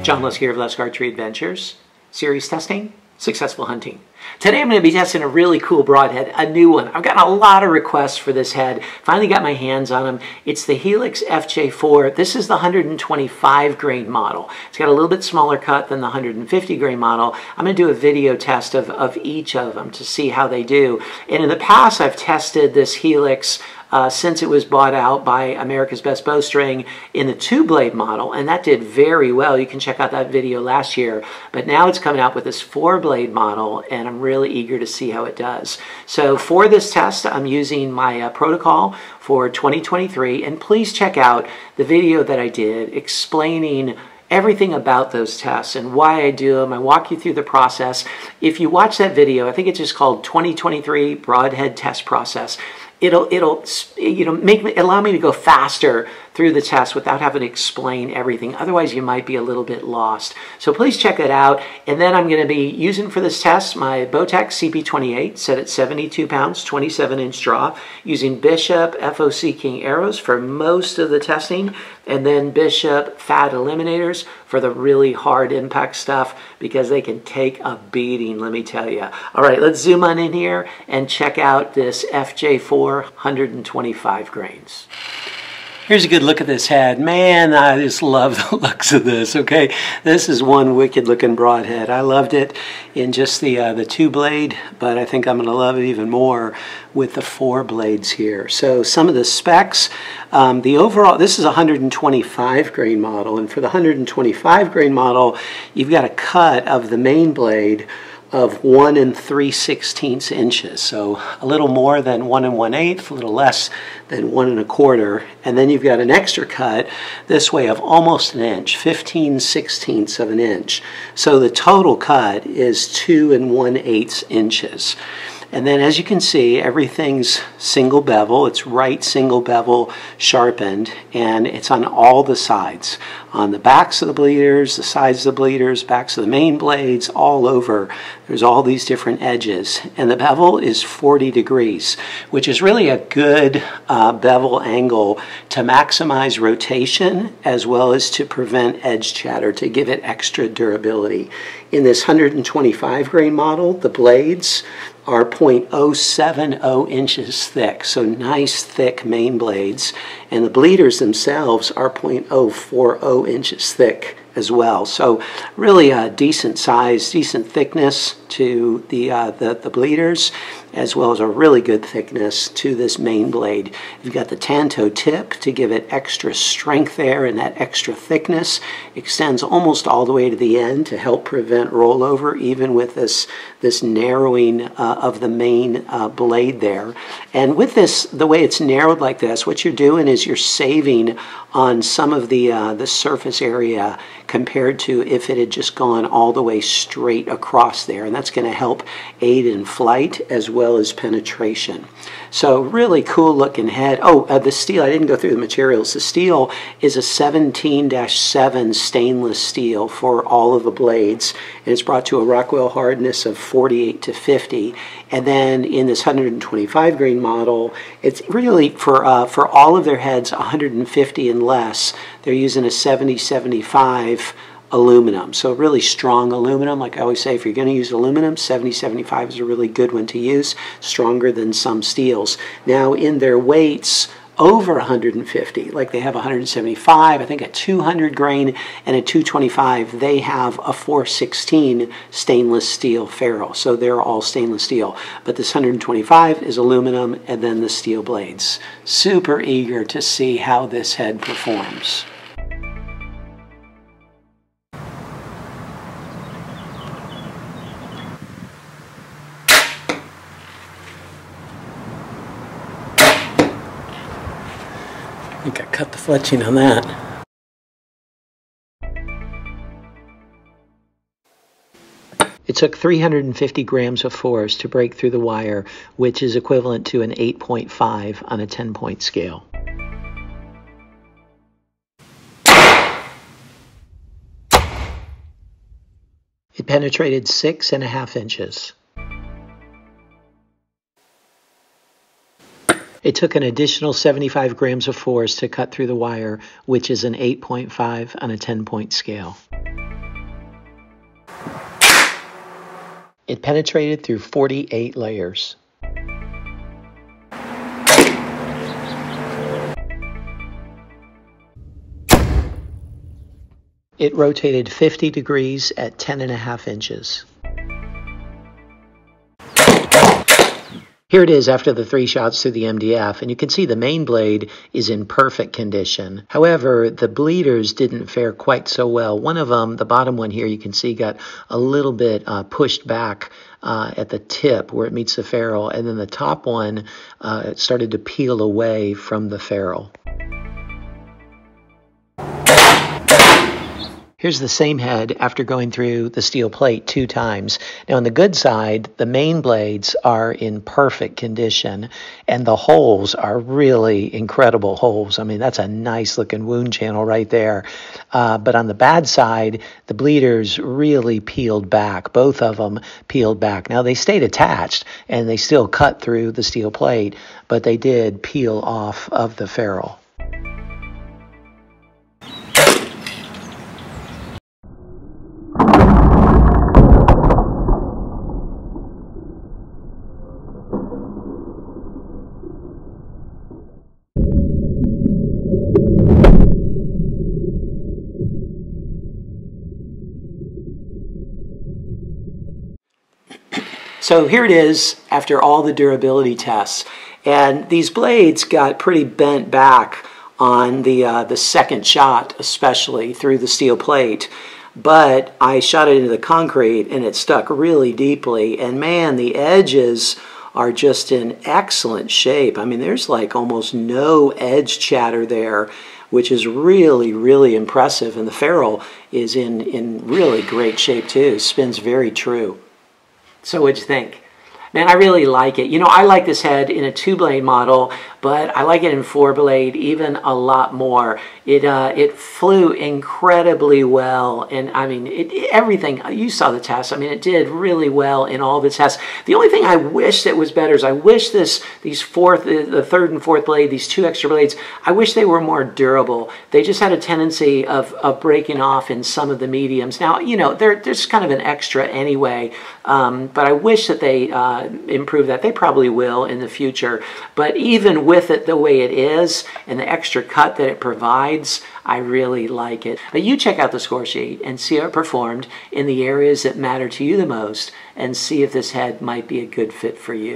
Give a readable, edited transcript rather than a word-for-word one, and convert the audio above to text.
John Lusk here of Lusk Archery Adventures. Series testing, successful hunting. Today I'm going to be testing a really cool broadhead, a new one. I've gotten a lot of requests for this head. Finally got my hands on them. It's the HELIX FJ4. This is the 125 grain model. It's got a little bit smaller cut than the 150 grain model. I'm going to do a video test of each of them to see how they do. And in the past I've tested this HELIX since it was bought out by America's Best Bowstring in the 2-blade model, and that did very well. You can check out that video last year. But now it's coming out with this 4-blade model, and I'm really eager to see how it does. So for this test, I'm using my protocol for 2023, and please check out the video that I did explaining everything about those tests and why I do them. I walk you through the process. If you watch that video, I think it's just called 2023 Broadhead Test Process. It'll allow me to go faster through the test without having to explain everything. Otherwise, you might be a little bit lost. So please check it out. And then I'm going to be using for this test my Bowtech CP28 set at 72 pounds, 27-inch draw, using Bishop FOC King arrows for most of the testing, and then Bishop Fat Eliminators for the really hard impact stuff, because they can take a beating, let me tell you. All right, let's zoom on in here and check out this FJ4 125 grains. Here's a good look at this head. Man, I just love the looks of this, okay? This is one wicked looking broadhead. I loved it in just the 2-blade, but I think I'm gonna love it even more with the 4 blades here. So some of the specs, the overall, this is a 125 grain model, and for the 125 grain model, you've got a cut of the main blade of 1 3/16 inches, so a little more than 1 1/8, a little less than 1 1/4, and then you've got an extra cut this way of almost an inch, 15/16 of an inch. So the total cut is 2 1/8 inches. And then as you can see, everything's single bevel. It's right single bevel sharpened, and it's on all the sides. On the backs of the bleeders, the sides of the bleeders, backs of the main blades, all over. There's all these different edges. And the bevel is 40 degrees, which is really a good bevel angle to maximize rotation as well as to prevent edge chatter, to give it extra durability. In this 125 grain model, the blades are 0.070 inches thick, so nice thick main blades, and the bleeders themselves are 0.040 inches thick as well. So really a decent size, decent thickness to the bleeders, as well as a really good thickness to this main blade. You've got the tanto tip to give it extra strength there, and that extra thickness extends almost all the way to the end to help prevent rollover, even with this narrowing of the main blade there. And with this, the way it's narrowed like this, what you're doing is you're saving on some of the surface area compared to if it had just gone all the way straight across there, and that's going to help aid in flight as well as penetration. So really cool looking head. Oh, the steel, I didn't go through the materials. The steel is a 17-7 stainless steel for all of the blades, and it's brought to a Rockwell hardness of 48 to 50. And then in this 125 grain model, it's really for all of their heads 150 and less, they're using a 70-75 aluminum. So really strong aluminum. Like I always say, if you're going to use aluminum, 70-75 is a really good one to use, stronger than some steels. Now in their weights over 150, like they have 175, I think a 200 grain and a 225, they have a 416 stainless steel ferrule. So they're all stainless steel. But this 125 is aluminum, and then the steel blades. Super eager to see how this head performs. I think I cut the fletching on that. It took 350 grams of force to break through the wire, which is equivalent to an 8.5 on a 10-point scale. It penetrated 6.5 inches. It took an additional 75 grams of force to cut through the wire, which is an 8.5 on a 10-point scale. It penetrated through 48 layers. It rotated 50 degrees at 10.5 inches. Here it is after the 3 shots through the MDF, and you can see the main blade is in perfect condition. However, the bleeders didn't fare quite so well. One of them, the bottom one here, you can see got a little bit pushed back at the tip where it meets the ferrule, and then the top one started to peel away from the ferrule. Here's the same head after going through the steel plate 2 times. Now on the good side, the main blades are in perfect condition, and the holes are really incredible holes. I mean, that's a nice looking wound channel right there. But on the bad side, the bleeders really peeled back. Both of them peeled back. Now they stayed attached, and they still cut through the steel plate, but they did peel off of the ferrule. So here it is after all the durability tests, and these blades got pretty bent back on the second shot, especially through the steel plate. But I shot it into the concrete and it stuck really deeply, and man, the edges are just in excellent shape. I mean, there's like almost no edge chatter there, which is really, really impressive. And the ferrule is in really great shape too. Spins very true. So what'd you think? Man, I really like it. You know, I like this head in a 2-blade model, but I like it in 4-blade even a lot more. It flew incredibly well, and I mean, everything, you saw the test. I mean, it did really well in all of its tests. The only thing I wish that was better is I wish the 3rd and 4th blade, these 2 extra blades, I wish they were more durable. They just had a tendency of breaking off in some of the mediums. Now, you know, there's kind of an extra anyway, but I wish that they improve that. They probably will in the future, but even with it the way it is and the extra cut that it provides, I really like it. But you check out the score sheet and see how it performed in the areas that matter to you the most, and see if this head might be a good fit for you.